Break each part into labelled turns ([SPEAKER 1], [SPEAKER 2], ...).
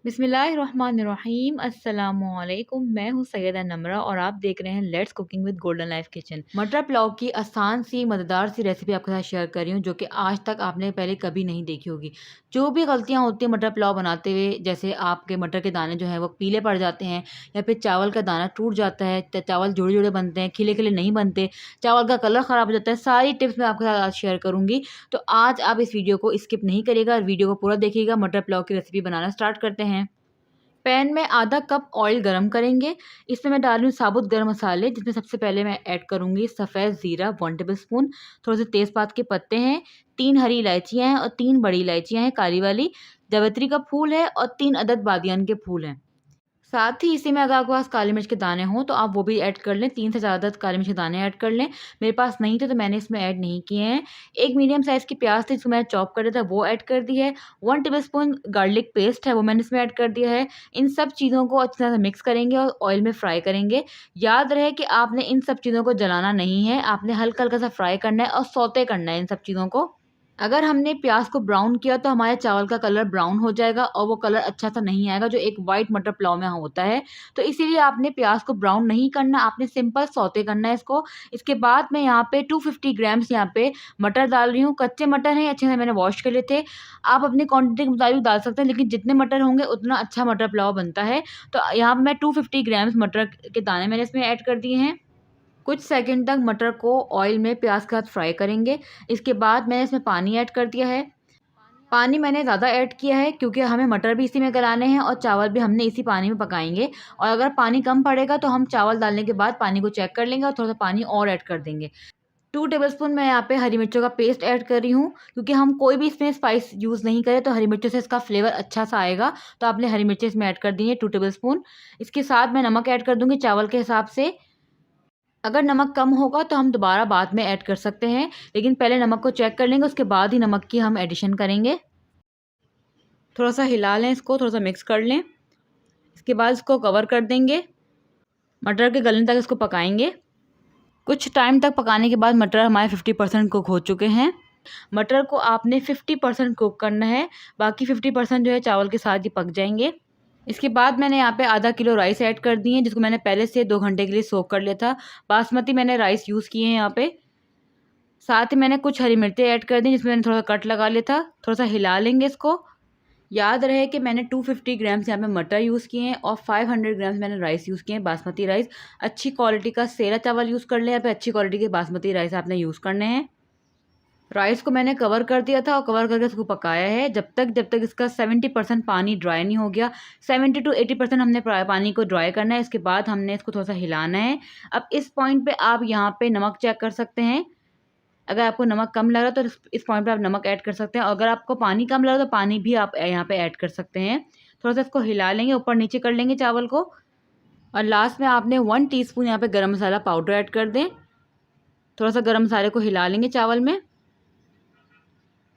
[SPEAKER 1] बिस्मिल्लाहिर्रहमानिर्रहीम अस्सलामुअलैकुम। मैं हूँ सैयदा नमरा और आप देख रहे हैं let's cooking with golden life kitchen. मटर पुलाव की आसान सी मज़ेदार सी रेसिपी आपके साथ शेयर कर रही हूँ जो कि आज तक आपने पहले कभी नहीं देखी होगी। जो भी गलतियाँ होती हैं मटर पुलाव बनाते हुए, जैसे आपके मटर के दाने जो हैं वो पीले पड़ जाते हैं या फिर चावल का दाना टूट जाता है, चावल जुड़े जुड़े बनते हैं, खिले खिले नहीं बनते, चावल का कलर ख़राब हो जाता है, सारी टिप्स मैं आपके साथ आज शेयर करूँगी। तो आज आप इस वीडियो को स्किप नहीं करिएगा और वीडियो को पूरा देखिएगा। मटर पुलाव की रेसिपी बनाना स्टार्ट करते हैं। पैन में आधा कप ऑयल गरम करेंगे। इसमें मैं डाल रही हूँ साबुत गरम मसाले, जिसमें सबसे पहले मैं ऐड करूँगी सफ़ेद ज़ीरा 1 टेबलस्पून, थोड़े से तेज़पात के पत्ते हैं, 3 हरी इलायचियाँ हैं और 3 बड़ी इलायचियाँ हैं काली वाली, जावित्री का फूल है और 3 अदद बादियान के फूल हैं। साथ ही इसी में अगर आपके पास काली मिर्च के दाने हों तो आप वो भी ऐड कर लें, 3 से ज़्यादा काली मिर्च के दाने ऐड कर लें। मेरे पास नहीं थे तो मैंने इसमें ऐड नहीं किए हैं। एक मीडियम साइज़ की प्याज़ थी जिसको मैंने चॉप कर दिया था, वो ऐड कर दी है। 1 टेबलस्पून गार्लिक पेस्ट है वो मैंने इसमें ऐड कर दिया है। इन सब चीज़ों को अच्छी तरह से मिक्स करेंगे और ऑयल में फ्राई करेंगे। याद रहे कि आपने इन सब चीज़ों को जलाना नहीं है, आपने हल्का-हल्का सा फ्राई करना है और सौते करना है इन सब चीज़ों को। अगर हमने प्याज़ को ब्राउन किया तो हमारे चावल का कलर ब्राउन हो जाएगा और वो कलर अच्छा-सा नहीं आएगा जो एक व्हाइट मटर पुलाव में होता है। तो इसीलिए आपने प्याज़ को ब्राउन नहीं करना, आपने सिंपल सौते करना है इसको। इसके बाद मैं यहाँ पे 250 ग्राम्स यहाँ पे मटर डाल रही हूँ। कच्चे मटर हैं, अच्छे से मैंने वॉश कर लिए थे। आप अपनी क्वांटिटी के मुताबिक डाल सकते हैं, लेकिन जितने मटर होंगे उतना अच्छा मटर पुलाव बनता है। तो यहाँ पे मैं 250 ग्राम्स मटर के दाने मैंने इसमें ऐड कर दिए हैं। कुछ सेकंड तक मटर को ऑयल में प्याज़ के साथ फ्राई करेंगे। इसके बाद मैंने इसमें पानी ऐड कर दिया है। पानी मैंने ज़्यादा ऐड किया है क्योंकि हमें मटर भी इसी में गलाने हैं और चावल भी हमने इसी पानी में पकाएँगे। और अगर पानी कम पड़ेगा तो हम चावल डालने के बाद पानी को चेक कर लेंगे और थोड़ा-सा पानी और ऐड कर देंगे। 2 टेबलस्पून मैं यहाँ पे हरी मिर्चों का पेस्ट ऐड कर रही हूँ, क्योंकि हम कोई भी इसमें स्पाइस यूज़ नहीं करें तो हरी मिर्चों से इसका फ्लेवर अच्छा-सा आएगा। तो आपने हरी मिर्चें इसमें ऐड कर दी हैं 2 टेबलस्पून। इसके साथ मैं नमक ऐड कर दूँगी चावल के हिसाब से। अगर नमक कम होगा तो हम दोबारा बाद में ऐड कर सकते हैं, लेकिन पहले नमक को चेक कर लेंगे, उसके बाद ही नमक की हम एडिशन करेंगे। थोड़ा-सा हिला लें इसको, थोड़ा-सा मिक्स कर लें। इसके बाद इसको कवर कर देंगे। मटर के गलने तक इसको पकाएँगे। कुछ टाइम तक पकाने के बाद मटर हमारे 50% कुक हो चुके हैं। मटर को आपने 50% कुक करना है, बाकी 50% जो है चावल के साथ ही पक जाएँगे। इसके बाद मैंने यहाँ पे आधा किलो राइस ऐड कर दिए हैं, जिसको मैंने पहले से 2 घंटे के लिए सोक कर लिया था। बासमती मैंने राइस यूज़ किए हैं यहाँ पे। साथ ही मैंने कुछ हरी मिर्चें ऐड कर दी जिसमें मैंने थोड़ा कट लगा लिया था। थोड़ा-सा हिला लेंगे इसको। याद रहे कि मैंने 250 ग्राम्स यहाँ पे मटर यूज़ किए हैं और 500 ग्राम्स मैंने राइस यूज़ किए हैं, बासमती राइस। अच्छी क्वालिटी का सेरा चावल यूज़ कर लें, यहाँ पे अच्छी क्वालिटी के बासमती राइस आपने यूज़ करने हैं। राइस को मैंने कवर कर दिया था और कवर करके इसको पकाया है जब तक इसका 70% पानी ड्राई नहीं हो गया। 70 टू 80% हमने पानी को ड्राई करना है। इसके बाद हमने इसको थोड़ा-सा हिलाना है। अब इस पॉइंट पे आप यहाँ पे नमक चेक कर सकते हैं। अगर आपको नमक कम लग रहा है तो इस पॉइंट पे आप नमक ऐड कर सकते हैं और अगर आपको पानी कम लग रहा है तो पानी भी आप यहाँ पे ऐड कर सकते हैं। थोड़ा-सा इसको हिला लेंगे, ऊपर-नीचे कर लेंगे चावल को और लास्ट में आपने 1 टीस्पून यहाँ पे गरम मसाला पाउडर ऐड कर दें। थोड़ा-सा गरम मसाले को हिला लेंगे चावल में।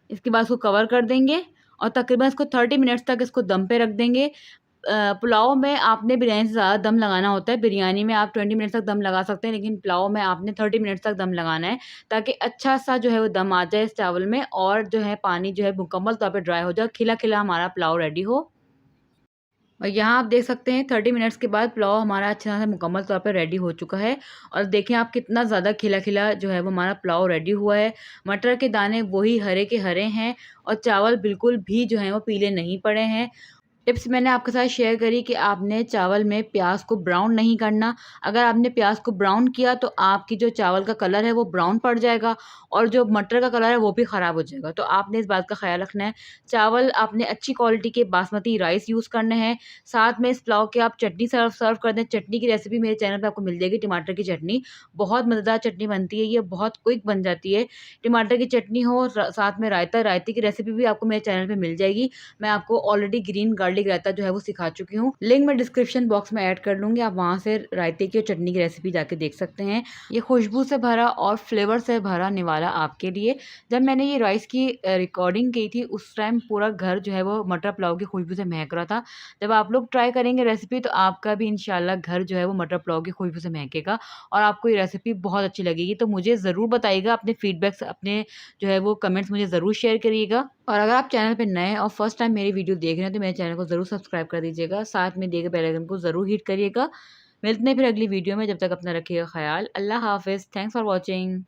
[SPEAKER 1] इसके बाद उसको कवर कर देंगे और तकरीबन इसको 30 मिनट्स तक इसको दम पे रख देंगे। पुलाव में आपने बिरयानी से ज़्यादा दम लगाना होता है। बिरयानी में आप 20 मिनट्स तक दम लगा सकते हैं, लेकिन पुलाव में आपने 30 मिनट्स तक दम लगाना है, ताकि अच्छा-सा जो है वो दम आ जाए इस चावल में और जो है पानी जो है मुकम्मल तौर पे ड्राई हो जाए, खिला-खिला हमारा पुलाव रेडी हो। और यहाँ आप देख सकते हैं 30 मिनट्स के बाद पुलाव हमारा अच्छी तरह से मुकम्मल तौर पे रेडी हो चुका है और देखें आप कितना ज़्यादा खिला-खिला जो है वो हमारा पुलाव रेडी हुआ है। मटर के दाने वही हरे के हरे हैं और चावल बिल्कुल भी जो हैं वो पीले नहीं पड़े हैं। टिप्स मैंने आपके साथ शेयर करी कि आपने चावल में प्याज को ब्राउन नहीं करना। अगर आपने प्याज को ब्राउन किया तो आपकी जो चावल का कलर है वो ब्राउन पड़ जाएगा और जो मटर का कलर है वो भी ख़राब हो जाएगा। तो आपने इस बात का ख़्याल रखना है। चावल आपने अच्छी क्वालिटी के बासमती राइस यूज़ करने हैं। साथ में इस पुलाव के आप चटनी सर्व कर दें। चटनी की रेसिपी मेरे चैनल पे आपको मिल जाएगी, टमाटर की चटनी। बहुत मज़ेदार चटनी बनती है, ये बहुत क्विक बन जाती है। टमाटर की चटनी हो साथ में रायता, रायते की रेसिपी भी आपको मेरे चैनल पे मिल जाएगी। मैं आपको ऑलरेडी ग्रीन गार्लिक रायता जो है वो सिखा चुकी हूँ। लिंक मैं डिस्क्रिप्शन बॉक्स में ऐड कर लूँगी, आप वहाँ से रायते की और चटनी की रेसिपी जाके देख सकते हैं। ये खुशबू से भरा और फ्लेवर से भरा निवाला आपके लिए। जब मैंने ये राइस की रिकॉर्डिंग की थी उस टाइम पूरा घर जो है वो मटर पुलाव की खुशबू से महक रहा था। जब आप लोग ट्राई करेंगे रेसिपी तो आपका भी इंशाल्लाह घर जो है वो मटर पुलाव की खुशबू से महकेगा और आपको ये रेसिपी बहुत अच्छी लगेगी। तो मुझे ज़रूर बताइएगा अपने फीडबैक्स, अपने जो है वो कमेंट्स मुझे ज़रूर शेयर करिएगा। और अगर आप चैनल पे नए हैं और फर्स्ट टाइम मेरी वीडियो देख रहे हैं तो मेरे चैनल को ज़रूर सब्सक्राइब कर दीजिएगा। साथ में दिए गए बेल आइकन को ज़रूर हिट करिएगा। मिलते हैं फिर अगली वीडियो में, जब तक अपना रखिएगा ख़्याल। अल्लाह हाफ़िज़। Thanks for watching.